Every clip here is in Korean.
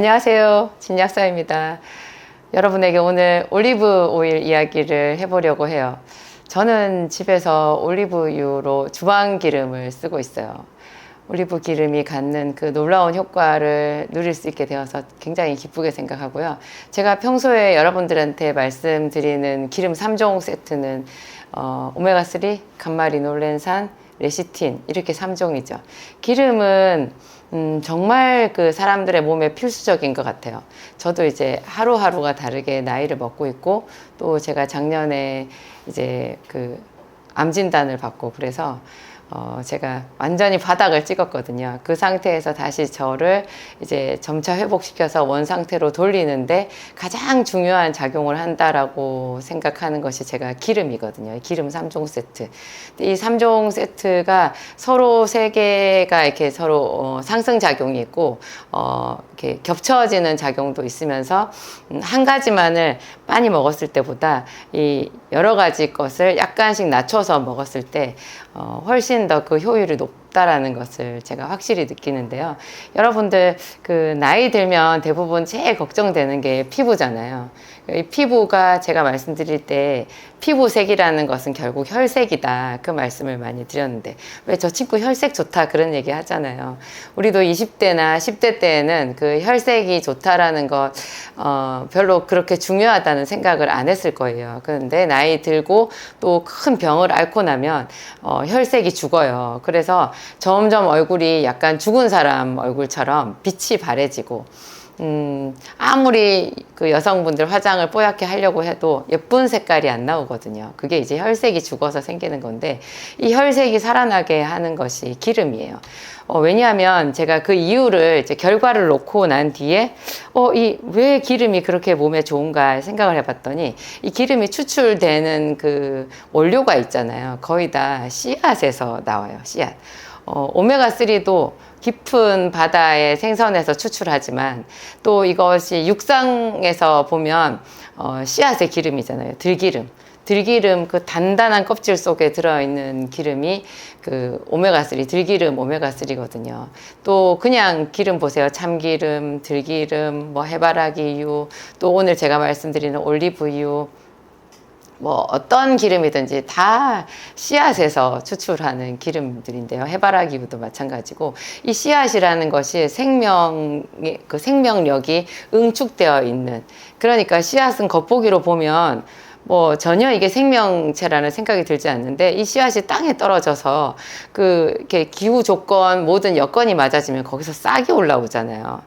안녕하세요. 진약사입니다. 여러분에게 오늘 올리브 오일 이야기를 해보려고 해요. 저는 집에서 올리브유로 주방기름을 쓰고 있어요. 올리브 기름이 갖는 그 놀라운 효과를 누릴 수 있게 되어서 굉장히 기쁘게 생각하고요. 제가 평소에 여러분들한테 말씀드리는 기름 3종 세트는 오메가3, 감마리놀렌산, 레시틴 이렇게 3종이죠. 기름은 정말 그 사람들의 몸에 필수적인 것 같아요. 저도 이제 하루하루가 다르게 나이를 먹고 있고, 또 제가 작년에 이제 그 암 진단을 받고 그래서 제가 완전히 바닥을 찍었거든요. 그 상태에서 다시 저를 이제 점차 회복시켜서 원 상태로 돌리는데 가장 중요한 작용을 한다라고 생각하는 것이 제가 기름이거든요. 기름 3종 세트. 이 3종 세트가 서로 세 개가 이렇게 서로 상승작용이 있고, 이렇게 겹쳐지는 작용도 있으면서 한 가지만을 많이 먹었을 때보다 이 여러 가지 것을 약간씩 낮춰서 먹었을 때 훨씬 더 그 효율이 높다라는 것을 제가 확실히 느끼는데요. 여러분들 그 나이 들면 대부분 제일 걱정되는 게 피부잖아요. 이 피부가 제가 말씀드릴 때 피부색이라는 것은 결국 혈색이다, 그 말씀을 많이 드렸는데, 왜 저 친구 혈색 좋다 그런 얘기 하잖아요. 우리도 20대나 10대 때에는 그 혈색이 좋다라는 것 별로 그렇게 중요하다는 생각을 안 했을 거예요. 그런데 나이 들고 또 큰 병을 앓고 나면 혈색이 죽어요. 그래서 점점 얼굴이 약간 죽은 사람 얼굴처럼 빛이 바래지고, 아무리 그 여성분들 화장을 뽀얗게 하려고 해도 예쁜 색깔이 안 나오거든요. 그게 이제 혈색이 죽어서 생기는 건데, 이 혈색이 살아나게 하는 것이 기름이에요. 왜냐하면 제가 그 이유를 이제 결과를 놓고 난 뒤에 왜 기름이 그렇게 몸에 좋은가 생각을 해봤더니, 이 기름이 추출되는 그 원료가 있잖아요. 거의 다 씨앗에서 나와요. 씨앗. 오메가3도 깊은 바다의 생선에서 추출하지만, 또 이것이 육상에서 보면 씨앗의 기름이잖아요. 들기름 그 단단한 껍질 속에 들어있는 기름이 그 오메가3, 들기름 오메가3거든요. 또 그냥 기름 보세요. 참기름, 들기름, 뭐 해바라기유, 또 오늘 제가 말씀드리는 올리브유, 뭐 어떤 기름이든지 다 씨앗에서 추출하는 기름들인데요. 해바라기유도 마찬가지고, 이 씨앗이라는 것이 그 생명력이 응축되어 있는, 그러니까 씨앗은 겉보기로 보면 뭐 전혀 이게 생명체라는 생각이 들지 않는데, 이 씨앗이 땅에 떨어져서 이렇게 기후 조건, 모든 여건이 맞아지면 거기서 싹이 올라오잖아요.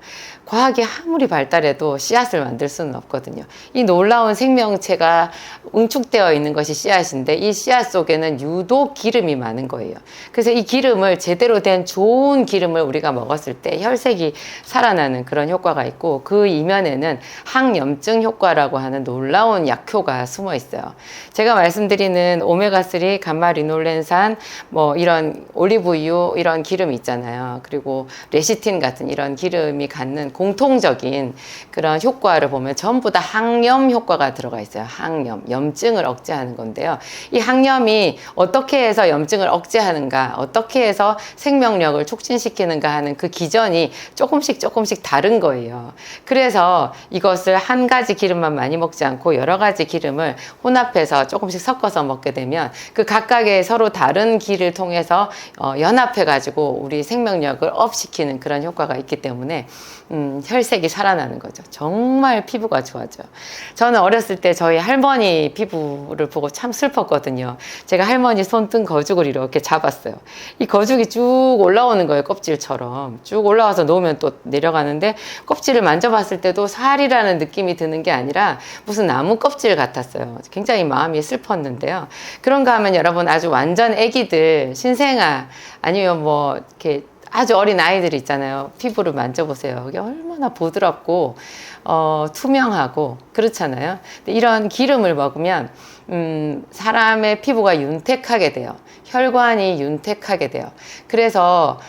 과학이 아무리 발달해도 씨앗을 만들 수는 없거든요. 이 놀라운 생명체가 응축되어 있는 것이 씨앗인데, 이 씨앗 속에는 유독 기름이 많은 거예요. 그래서 이 기름을, 제대로 된 좋은 기름을 우리가 먹었을 때 혈색이 살아나는 그런 효과가 있고, 그 이면에는 항염증 효과라고 하는 놀라운 약효가 숨어 있어요. 제가 말씀드리는 오메가3, 감마리놀렌산, 뭐 이런 올리브유, 이런 기름이 있잖아요. 그리고 레시틴 같은 이런 기름이 갖는 공통적인 그런 효과를 보면 전부 다 항염 효과가 들어가 있어요. 항염, 염증을 억제하는 건데요. 이 항염이 어떻게 해서 염증을 억제하는가, 어떻게 해서 생명력을 촉진시키는가 하는 그 기전이 조금씩 다른 거예요. 그래서 이것을 한 가지 기름만 많이 먹지 않고 여러 가지 기름을 혼합해서 조금씩 섞어서 먹게 되면, 그 각각의 서로 다른 기를 통해서 연합해 가지고 우리 생명력을 업시키는 그런 효과가 있기 때문에 혈색이 살아나는 거죠. 정말 피부가 좋아져요. 저는 어렸을 때 저희 할머니 피부를 보고 참 슬펐거든요. 제가 할머니 손등 거죽을 이렇게 잡았어요. 이 거죽이 쭉 올라오는 거예요. 껍질처럼 쭉 올라와서 놓으면 또 내려가는데, 껍질을 만져봤을 때도 살이라는 느낌이 드는 게 아니라 무슨 나무 껍질 같았어요. 굉장히 마음이 슬펐는데요. 그런가 하면 여러분, 아주 완전 애기들, 신생아, 아니면 뭐 이렇게 아주 어린 아이들 있잖아요. 피부를 만져보세요. 이게 얼마나 부드럽고 투명하고 그렇잖아요. 근데 이런 기름을 먹으면 사람의 피부가 윤택하게 돼요. 혈관이 윤택하게 돼요. 그래서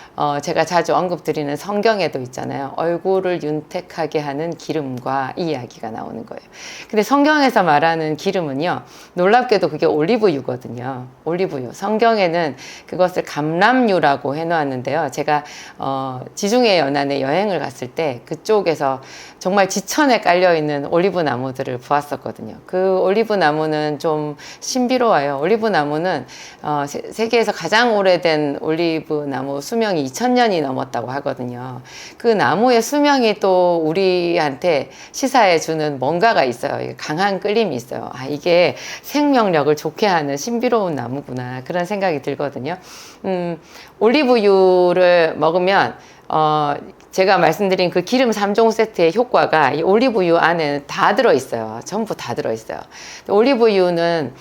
제가 자주 언급드리는 성경에도 있잖아요. 얼굴을 윤택하게 하는 기름과 이 이야기가 나오는 거예요. 근데 성경에서 말하는 기름은요, 놀랍게도 그게 올리브유거든요. 올리브유. 성경에는 그것을 감람유라고 해놓았는데요. 제가 지중해 연안에 여행을 갔을 때 그쪽에서 정말 지천에 깔려있는 올리브 나무들을 보았었거든요. 그 올리브 나무는 좀 신비로워요. 올리브 나무는 세계에서 가장 오래된 올리브 나무 수명이 2000년이 넘었다고 하거든요. 그 나무의 수명이 또 우리한테 시사해 주는 뭔가가 있어요. 강한 끌림이 있어요. 아, 이게 생명력을 좋게 하는 신비로운 나무구나. 그런 생각이 들거든요. 올리브유를 먹으면 제가 말씀드린 그 기름 3종 세트의 효과가 이 올리브유 안에는 다 들어있어요. 전부 다 들어있어요. 올리브유는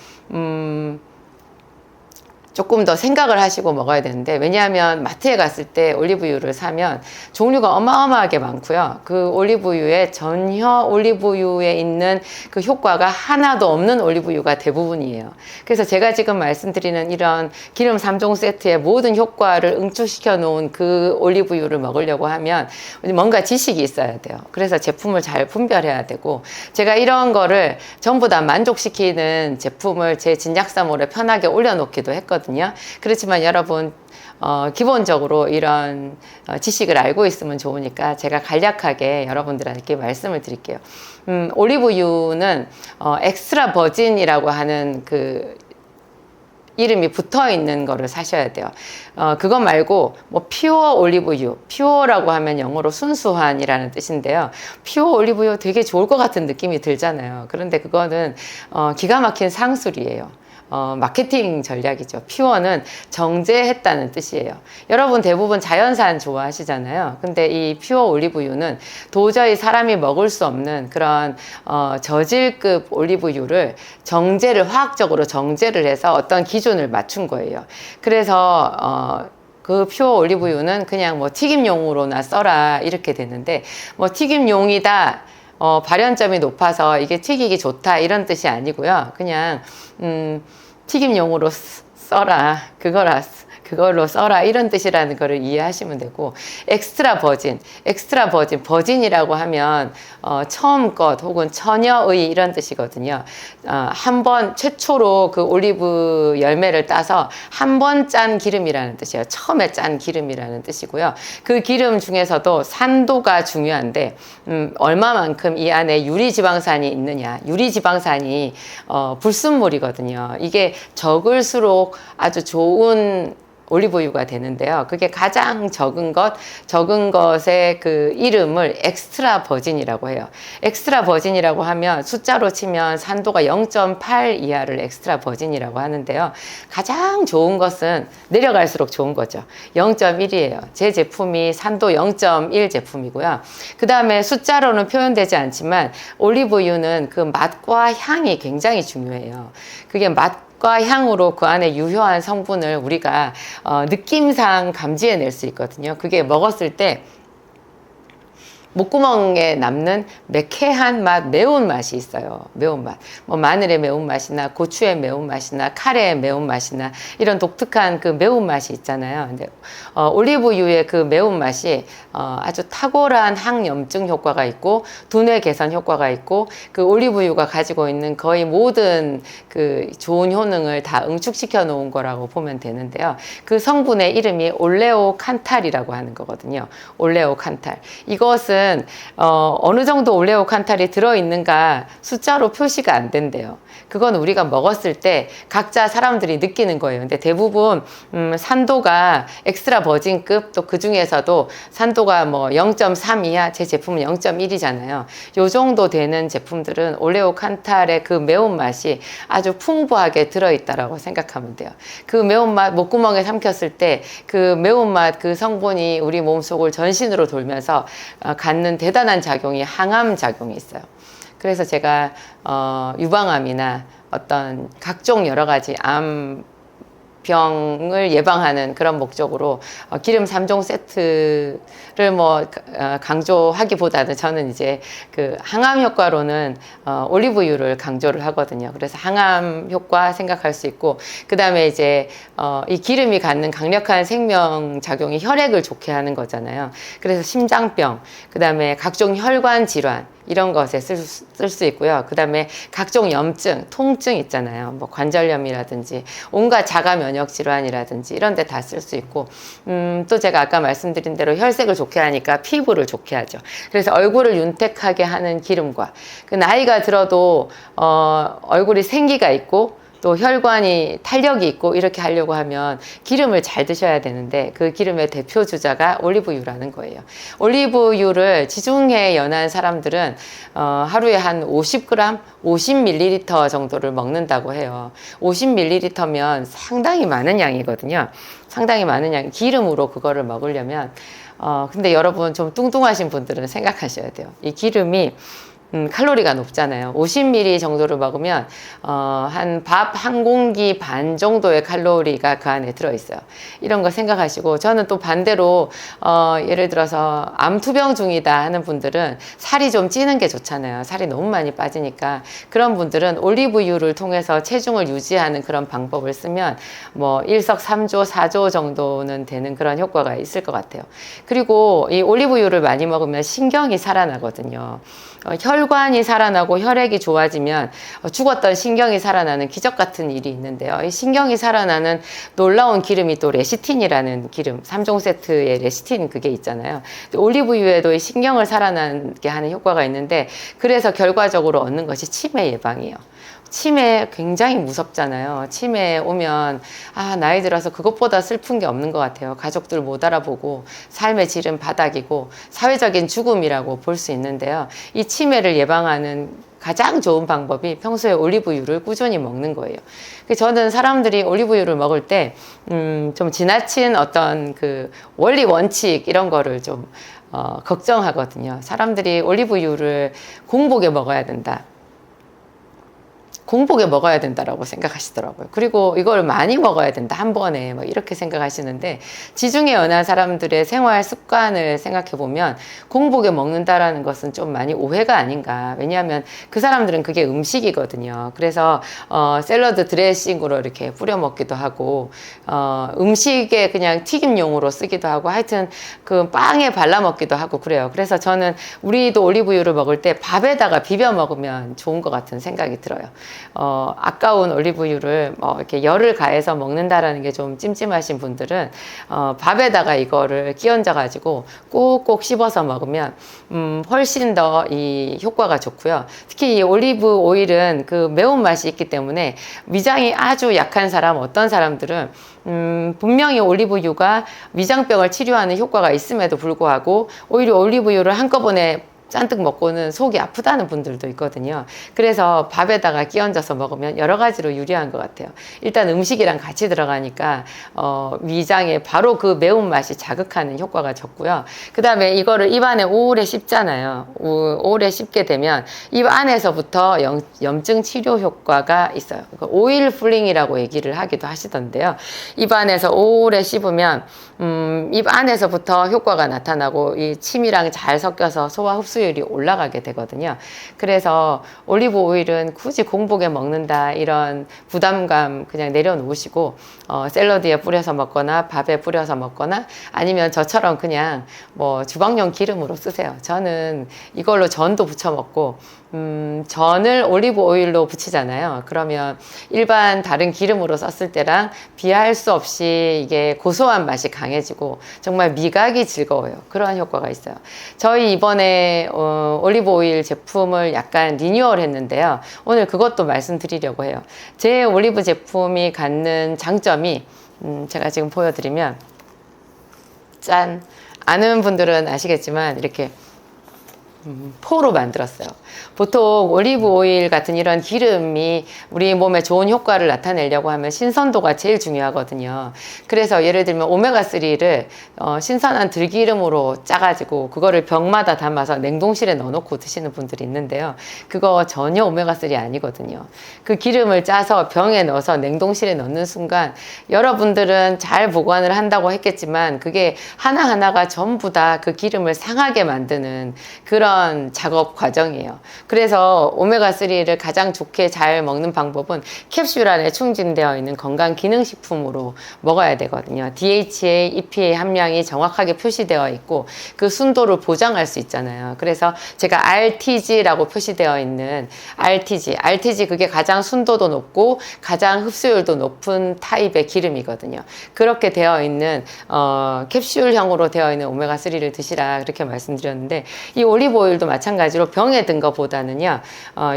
조금 더 생각을 하시고 먹어야 되는데, 왜냐하면 마트에 갔을 때 올리브유를 사면 종류가 어마어마하게 많고요. 그 올리브유에 전혀 올리브유에 있는 그 효과가 하나도 없는 올리브유가 대부분이에요. 그래서 제가 지금 말씀드리는 이런 기름 3종 세트의 모든 효과를 응축시켜 놓은 그 올리브유를 먹으려고 하면 뭔가 지식이 있어야 돼요. 그래서 제품을 잘 분별해야 되고, 제가 이런 거를 전부 다 만족시키는 제품을 제 진약사몰에 편하게 올려놓기도 했거든요. 그렇지만 여러분 기본적으로 이런 지식을 알고 있으면 좋으니까 제가 간략하게 여러분들에게 말씀을 드릴게요. 올리브유는 엑스트라 버진이라고 하는 그 이름이 붙어 있는 거를 사셔야 돼요. 그거 말고 뭐 퓨어 올리브유, 퓨어라고 하면 영어로 순수한이라는 뜻인데요. 퓨어 올리브유 되게 좋을 것 같은 느낌이 들잖아요. 그런데 그거는 기가 막힌 상술이에요. 마케팅 전략이죠. 퓨어는 정제했다는 뜻이에요. 여러분 대부분 자연산 좋아하시잖아요. 근데 이 퓨어 올리브유는 도저히 사람이 먹을 수 없는 그런 저질급 올리브유를 화학적으로 정제를 해서 어떤 기준을 맞춘 거예요. 그래서 그 퓨어 올리브유는 그냥 뭐 튀김용으로나 써라 이렇게 되는데, 뭐 튀김용이다, 발연점이 높아서 이게 튀기기 좋다 이런 뜻이 아니고요. 그냥 튀김용으로 써라, 그걸로 써라 이런 뜻이라는 거를 이해하시면 되고, 엑스트라 버진, 버진이라고 하면 처음 것 혹은 처녀의 이런 뜻이거든요. 한 번 최초로 그 올리브 열매를 따서 한 번 짠 기름이라는 뜻이에요. 처음에 짠 기름이라는 뜻이고요. 그 기름 중에서도 산도가 중요한데 얼마만큼 이 안에 유리지방산이 있느냐. 유리지방산이 불순물이거든요. 이게 적을수록 아주 좋은 올리브유가 되는데요. 그게 가장 적은 것의 그 이름을 엑스트라 버진이라고 해요. 엑스트라 버진이라고 하면 숫자로 치면 산도가 0.8 이하를 엑스트라 버진이라고 하는데요. 가장 좋은 것은 내려갈수록 좋은 거죠. 0.1이에요. 제 제품이 산도 0.1 제품이고요. 그 다음에 숫자로는 표현되지 않지만 올리브유는 그 맛과 향이 굉장히 중요해요. 그게 맛과 향으로 그 안에 유효한 성분을 우리가 느낌상 감지해낼 수 있거든요. 그게 먹었을 때 목구멍에 남는 매캐한 맛, 매운맛이 있어요. 매운맛. 뭐 마늘의 매운맛이나 고추의 매운맛이나 카레의 매운맛이나 이런 독특한 그 매운맛이 있잖아요. 근데 올리브유의 그 매운맛이 아주 탁월한 항염증 효과가 있고 두뇌 개선 효과가 있고, 그 올리브유가 가지고 있는 거의 모든 그 좋은 효능을 다 응축시켜 놓은 거라고 보면 되는데요. 그 성분의 이름이 올레오칸탈이라고 하는 거거든요. 올레오칸탈. 이것은 어느 정도 올레오칸탈이 들어있는가 숫자로 표시가 안 된대요. 그건 우리가 먹었을 때 각자 사람들이 느끼는 거예요. 근데 대부분 산도가 엑스트라 버진급, 또 그 중에서도 산도가 뭐 0.3 이하, 제 제품은 0.1이잖아요. 요 정도 되는 제품들은 올레오칸탈의 그 매운맛이 아주 풍부하게 들어있다라고 생각하면 돼요. 그 매운맛, 목구멍에 삼켰을 때 그 매운맛, 그 성분이 우리 몸속을 전신으로 돌면서 갖는 대단한 작용이 항암 작용이 있어요. 그래서 제가 유방암이나 어떤 각종 여러 가지 암 병을 예방하는 그런 목적으로 기름 3종 세트를 뭐 강조하기보다는 저는 이제 그 항암 효과로는 올리브유를 강조를 하거든요. 그래서 항암 효과 생각할 수 있고, 그 다음에 이제 이 기름이 갖는 강력한 생명 작용이 혈액을 좋게 하는 거잖아요. 그래서 심장병, 그 다음에 각종 혈관 질환 이런 것에 쓸 수 있고요. 그 다음에 각종 염증, 통증 있잖아요. 뭐 관절염이라든지 온갖 자가 면역 질환이라든지 이런 데 다 쓸 수 있고, 또 제가 아까 말씀드린 대로 혈색을 좋게 하니까 피부를 좋게 하죠. 그래서 얼굴을 윤택하게 하는 기름과, 그 나이가 들어도 얼굴이 생기가 있고 또 혈관이 탄력이 있고 이렇게 하려고 하면 기름을 잘 드셔야 되는데, 그 기름의 대표 주자가 올리브유라는 거예요. 올리브유를 지중해 연한 사람들은 하루에 한 50g, 50ml 정도를 먹는다고 해요. 50ml면 상당히 많은 양이거든요. 상당히 많은 양, 기름으로 그거를 먹으려면 근데 여러분 좀 뚱뚱하신 분들은 생각하셔야 돼요. 이 기름이 칼로리가 높잖아요. 50ml 정도를 먹으면 한 밥 한 공기 반 정도의 칼로리가 그 안에 들어있어요. 이런 거 생각하시고, 저는 또 반대로 예를 들어서 암투병 중이다 하는 분들은 살이 좀 찌는 게 좋잖아요. 살이 너무 많이 빠지니까. 그런 분들은 올리브유를 통해서 체중을 유지하는 그런 방법을 쓰면 뭐 일석삼조 4조 정도는 되는 그런 효과가 있을 것 같아요. 그리고 이 올리브유를 많이 먹으면 신경이 살아나거든요. 혈관이 살아나고 혈액이 좋아지면 죽었던 신경이 살아나는 기적 같은 일이 있는데요. 이 신경이 살아나는 놀라운 기름이 또 레시틴이라는 기름, 3종 세트의 레시틴 그게 있잖아요. 올리브유에도 이 신경을 살아나게 하는 효과가 있는데, 그래서 결과적으로 얻는 것이 치매 예방이에요. 치매 굉장히 무섭잖아요. 치매 오면 나이 들어서 그것보다 슬픈 게 없는 것 같아요. 가족들 못 알아보고 삶의 질은 바닥이고 사회적인 죽음이라고 볼 수 있는데요. 이 치매를 예방하는 가장 좋은 방법이 평소에 올리브유를 꾸준히 먹는 거예요. 저는 사람들이 올리브유를 먹을 때 좀 지나친 어떤 그 원리 원칙 이런 거를 좀 걱정하거든요. 사람들이 올리브유를 공복에 먹어야 된다, 공복에 먹어야 된다라고 생각하시더라고요. 그리고 이걸 많이 먹어야 된다, 한 번에 막 이렇게 생각하시는데, 지중해 연한 사람들의 생활 습관을 생각해 보면 공복에 먹는다라는 것은 좀 많이 오해가 아닌가. 왜냐하면 그 사람들은 그게 음식이거든요. 그래서 샐러드 드레싱으로 이렇게 뿌려 먹기도 하고, 음식에 그냥 튀김용으로 쓰기도 하고, 하여튼 그 빵에 발라 먹기도 하고 그래요. 그래서 저는 우리도 올리브유를 먹을 때 밥에다가 비벼 먹으면 좋은 것 같은 생각이 들어요. 아까운 올리브유를 이렇게 열을 가해서 먹는다라는 게 좀 찜찜하신 분들은 밥에다가 이거를 끼얹어 가지고 꼭꼭 씹어서 먹으면 훨씬 더 이 효과가 좋고요. 특히 이 올리브 오일은 그 매운맛이 있기 때문에 위장이 아주 약한 사람, 어떤 사람들은 분명히 올리브유가 위장병을 치료하는 효과가 있음에도 불구하고 오히려 올리브유를 한꺼번에 잔뜩 먹고는 속이 아프다는 분들도 있거든요. 그래서 밥에다가 끼얹어서 먹으면 여러 가지로 유리한 것 같아요. 일단 음식이랑 같이 들어가니까 위장에 바로 그 매운맛이 자극하는 효과가 좋고요. 그 다음에 이거를 입안에 오래 씹잖아요. 오래 씹게 되면 입 안에서부터 염증 치료 효과가 있어요. 오일 풀링이라고 얘기를 하기도 하시던데요. 입 안에서 오래 씹으면 입 안에서부터 효과가 나타나고 이 침이랑 잘 섞여서 소화 흡수율이 올라가게 되거든요. 그래서 올리브 오일은 굳이 공복에 먹는다 이런 부담감 그냥 내려놓으시고 샐러드에 뿌려서 먹거나 밥에 뿌려서 먹거나 아니면 저처럼 그냥 뭐 주방용 기름으로 쓰세요. 저는 이걸로 전도 부쳐 먹고 전을 올리브 오일로 부치잖아요. 그러면 일반 다른 기름으로 썼을 때랑 비할 수 없이 이게 고소한 맛이 강해지고 정말 미각이 즐거워요. 그런 효과가 있어요. 저희 이번에 올리브 오일 제품을 약간 리뉴얼 했는데요. 오늘 그것도 말씀드리려고 해요. 제 올리브 제품이 갖는 장점이 제가 지금 보여드리면 짠! 아는 분들은 아시겠지만 이렇게 포로 만들었어요. 보통 올리브 오일 같은 이런 기름이 우리 몸에 좋은 효과를 나타내려고 하면 신선도가 제일 중요하거든요. 그래서 예를 들면 오메가3를 신선한 들기름으로 짜가지고 그거를 병마다 담아서 냉동실에 넣어놓고 드시는 분들이 있는데요. 그거 전혀 오메가3 아니거든요. 그 기름을 짜서 병에 넣어서 냉동실에 넣는 순간 여러분들은 잘 보관을 한다고 했겠지만 그게 하나하나가 전부 다 그 기름을 상하게 만드는 그런 작업 과정이에요. 그래서 오메가3를 가장 좋게 잘 먹는 방법은 캡슐 안에 충진되어 있는 건강 기능식품으로 먹어야 되거든요. DHA, EPA 함량이 정확하게 표시되어 있고 그 순도를 보장할 수 있잖아요. 그래서 제가 RTG라고 표시되어 있는 RTG 그게 가장 순도도 높고 가장 흡수율도 높은 타입의 기름이거든요. 그렇게 되어 있는 캡슐형으로 되어 있는 오메가3를 드시라 그렇게 말씀드렸는데 이 올리브 오일도 마찬가지로 병에 든 것보다는요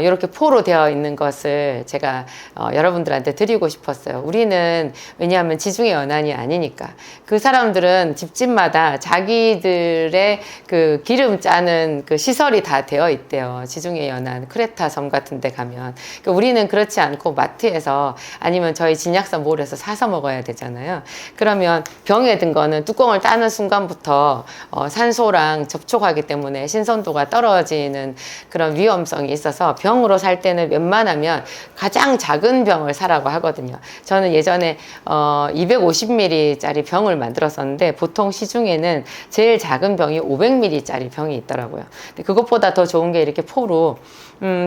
이렇게 포로 되어 있는 것을 제가 여러분들한테 드리고 싶었어요. 우리는 왜냐하면 지중해 연안이 아니니까 그 사람들은 집집마다 자기들의 그 기름 짜는 그 시설이 다 되어 있대요. 지중해 연안 크레타 섬 같은 데 가면 그러니까 우리는 그렇지 않고 마트에서 아니면 저희 진약사 몰에서 사서 먹어야 되잖아요. 그러면 병에 든 거는 뚜껑을 따는 순간부터 산소랑 접촉하기 때문에 신선도가 떨어지는 그런 위험성이 있어서 병으로 살 때는 웬만하면 가장 작은 병을 사라고 하거든요. 저는 예전에 250ml 짜리 병을 만들었었는데 보통 시중에는 제일 작은 병이 500ml 짜리 병이 있더라고요. 근데 그것보다 더 좋은 게 이렇게 포로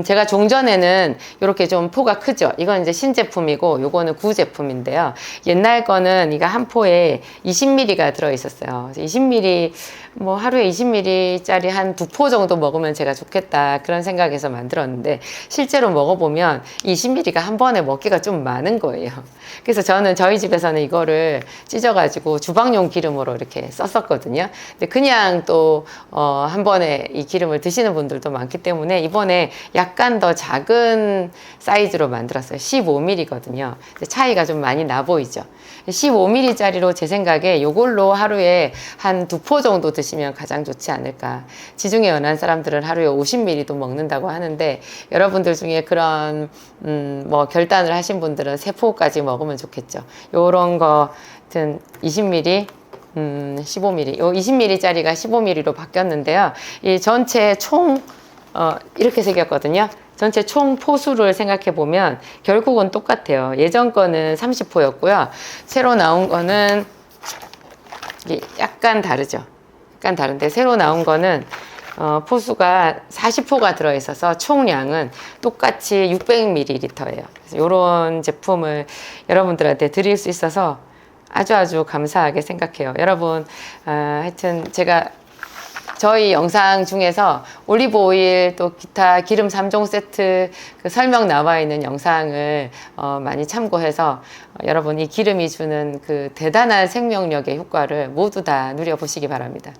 제가 종전에는 이렇게 좀 포가 크죠. 이건 이제 신제품이고 요거는 구제품인데요. 옛날 거는 이거 한 포에 20ml가 들어있었어요. 20ml 뭐 하루에 20ml 짜리 한 2포 정도 먹으면 제가 좋겠다 그런 생각에서 만들었는데 실제로 먹어보면 20ml가 한 번에 먹기가 좀 많은 거예요. 그래서 저는 저희 집에서는 이거를 찢어가지고 주방용 기름으로 이렇게 썼었거든요. 근데 그냥 또 한 번에 이 기름을 드시는 분들도 많기 때문에 이번에 약간 더 작은 사이즈로 만들었어요. 15ml거든요. 차이가 좀 많이 나 보이죠. 15ml 짜리로 제 생각에 이걸로 하루에 한 2포 정도 드시면 가장 좋지 않을까. 지중해 연안 사람들은 하루에 50ml도 먹는다고 하는데 여러분들 중에 그런 뭐 결단을 하신 분들은 3포까지 먹으면 좋겠죠. 요런 거 하여튼 20ml 15ml, 요 20ml 짜리가 15ml로 바뀌었는데요. 이 전체 총 이렇게 생겼거든요. 전체 총 포수를 생각해 보면 결국은 똑같아요. 예전 거는 30포였고요. 새로 나온 거는 약간 다르죠. 약간 다른데 새로 나온 거는 포수가 40포가 들어있어서 총량은 똑같이 600ml예요. 이런 제품을 여러분들한테 드릴 수 있어서 아주 감사하게 생각해요. 여러분 하여튼 제가 저희 영상 중에서 올리브 오일 또 기타 기름 3종 세트 그 설명 나와 있는 영상을 많이 참고해서 여러분 이 기름이 주는 그 대단한 생명력의 효과를 모두 다 누려보시기 바랍니다.